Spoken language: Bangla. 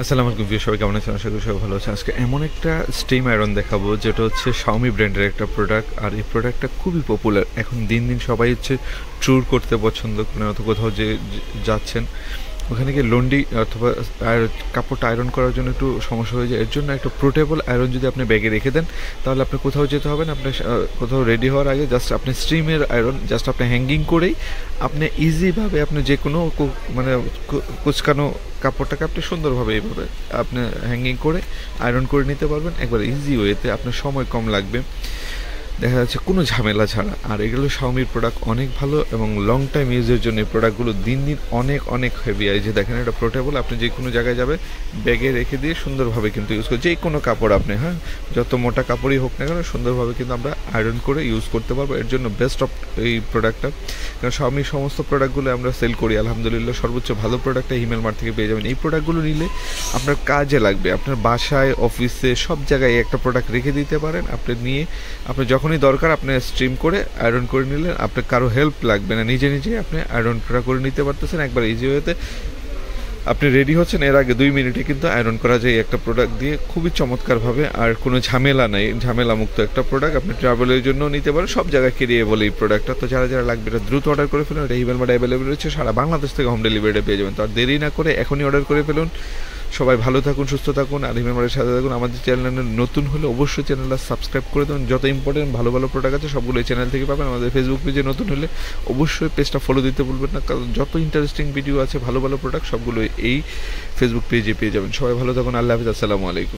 আসসালামু আলাইকুম ভিউয়ার, সবাই কেমন আছেন? আশা করি সবাই ভালো আছেন। আজকে এমন একটা স্টিম আয়রন দেখাবো যেটা হচ্ছে Xiaomi ব্র্যান্ডের একটা প্রোডাক্ট। আর এই প্রোডাক্টটা খুবই পপুলার। এখন দিন দিন সবাই হচ্ছে ট্যুর করতে পছন্দ করেন, অথবা কোথাও যে যাচ্ছেন ওখানে গিয়ে লন্ড্রি অথবা কাপড়টা আয়রন করার জন্য একটু সমস্যা হয়ে যায়। এর জন্য একটা পোর্টেবল আয়রন যদি আপনি ব্যাগে রেখে দেন, তাহলে আপনি কোথাও যেতে হবে না। আপনি কোথাও রেডি হওয়ার আগে জাস্ট আপনি স্ট্রিমের আয়রন জাস্ট আপনি হ্যাঙ্গিং করেই আপনি ইজিভাবে আপনি যে কোনো মানে কুচকানো কাপড়টাকে আপনি সুন্দরভাবে এইভাবে আপনি হ্যাঙ্গিং করে আয়রন করে নিতে পারবেন একবার ইজি ওয়েতে। আপনার সময় কম লাগবে, দেখা যাচ্ছে কোনো ঝামেলা ছাড়া। আর এগুলো Xiaomiর প্রোডাক্ট অনেক ভালো এবং লং টাইম ইউজের জন্য এই প্রোডাক্টগুলো দিন দিন অনেক অনেক হেভি। এই যে দেখেন, এটা পোর্টেবল, আপনি যে কোনো জায়গায় যাবে ব্যাগে রেখে দিয়ে সুন্দরভাবে কিন্তু ইউজ করে যে কোনো কাপড় আপনি, হ্যাঁ, যত মোটা কাপড়ই হোক না কেন সুন্দরভাবে কিন্তু আমরা আয়রন করে ইউজ করতে পারবো। এর জন্য বেস্ট অফ এই প্রোডাক্টটা। কারণ Xiaomiর সমস্ত প্রোডাক্টগুলো আমরা সেল করি আলহামদুলিল্লাহ, সর্বোচ্চ ভালো প্রোডাক্টটা হিমেল মার্ট থেকে পেয়ে যাবেন। এই প্রোডাক্টগুলো নিলে আপনার কাজে লাগবে, আপনার বাসায় অফিসে সব জায়গায় একটা প্রোডাক্ট রেখে দিতে পারেন। আপনি নিয়ে আপনি যখনই দরকার আপনি স্ট্রিম করে আয়রন করে নিলেন, আপনার কারো হেল্প লাগবে না, নিজে নিজেই আপনি আয়রনটা করে নিতে পারতেছেন একবার ইজি ওয়েতে। আপনি রেডি হচ্ছেন, এর আগে 2 মিনিটে কিন্তু আয়রন করা যায় একটা প্রোডাক্ট দিয়ে খুবই চমৎকারভাবে। আর কোনো ঝামেলা নেই, ঝামেলা মুক্ত একটা প্রোডাক্ট। আপনি ট্রাভেলের জন্য নিতে পারেন, সব জায়গায় কেরিয়ে বলে এই প্রোডাক্টটা। তো যারা যারা লাগবে এটা দ্রুত অর্ডার করে ফেলুন। এটা হিমেল মার্টে অ্যাভেলেবেল রয়েছে, সারা বাংলাদেশ থেকে হোম ডেলিভারিটা পেয়ে যাবেন। তো আর দেরি না করে এখনই অর্ডার করে ফেলুন। সবাই ভালো থাকুন, সুস্থ থাকুন, আর হিমেল মার্টের সাথে থাকুন। আমাদের চ্যানেলে নতুন হলে অবশ্যই চ্যানেলটা সাবস্ক্রাইব করে দেবেন। যত ইম্পর্টেন্ট ভালো ভালো প্রোডাক্ট আছে সবগুলো এই চ্যানেল থেকে পাবেন। আমাদের ফেসবুক পেজে নতুন হলে অবশ্যই পেজটা ফলো দিতে ভুলবেন না, কারণ যত ইন্টারেস্টিং ভিডিও আছে ভালো ভালো প্রোডাক্ট সবগুলো এই ফেসবুক পেজে পেয়ে যাবেন। সবাই ভালো থাকুন, আল্লাহ হাফিজ, আসসালামু আলাইকুম।